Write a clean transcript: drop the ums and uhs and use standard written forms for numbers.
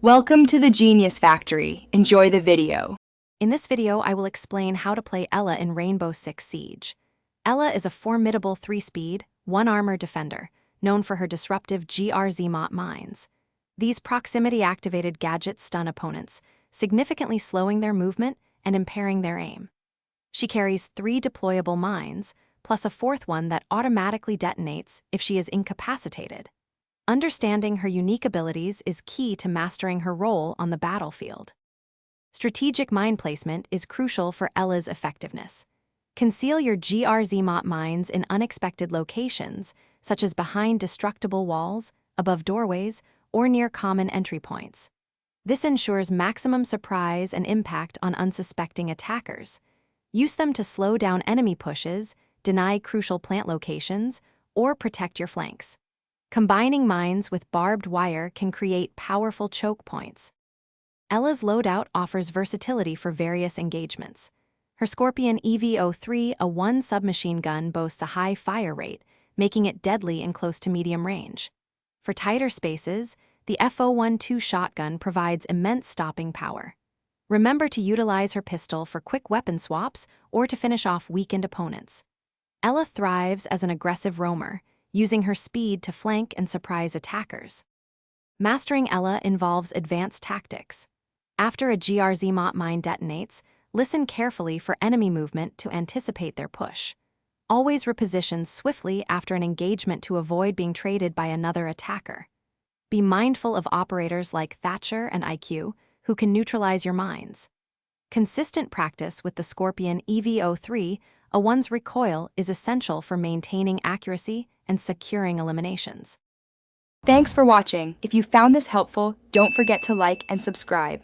Welcome to the Genius Factory. Enjoy the video. In this video, I will explain how to play Ela in Rainbow Six Siege. Ela is a formidable 3-speed, 1-armor defender, known for her disruptive GRZ mines. These proximity-activated gadgets stun opponents, significantly slowing their movement and impairing their aim. She carries 3 deployable mines, plus a 4th one that automatically detonates if she is incapacitated. Understanding her unique abilities is key to mastering her role on the battlefield. Strategic mine placement is crucial for Ela's effectiveness. Conceal your GRZ mines in unexpected locations, such as behind destructible walls, above doorways, or near common entry points. This ensures maximum surprise and impact on unsuspecting attackers. Use them to slow down enemy pushes, deny crucial plant locations, or protect your flanks. Combining mines with barbed wire can create powerful choke points. Ela's loadout offers versatility for various engagements. Her Scorpion EV-03, a 1 submachine gun, boasts a high fire rate, making it deadly in close to medium range. For tighter spaces, the F012 shotgun provides immense stopping power. Remember to utilize her pistol for quick weapon swaps or to finish off weakened opponents. Ela thrives as an aggressive roamer, using her speed to flank and surprise attackers. Mastering Ela involves advanced tactics. After a GRZ mine detonates, listen carefully for enemy movement to anticipate their push. Always reposition swiftly after an engagement to avoid being traded by another attacker. Be mindful of operators like Thatcher and IQ, who can neutralize your mines. Consistent practice with the Scorpion EV-03, a 1's recoil, is essential for maintaining accuracy and securing eliminations. Thanks for watching. If you found this helpful, don't forget to like and subscribe.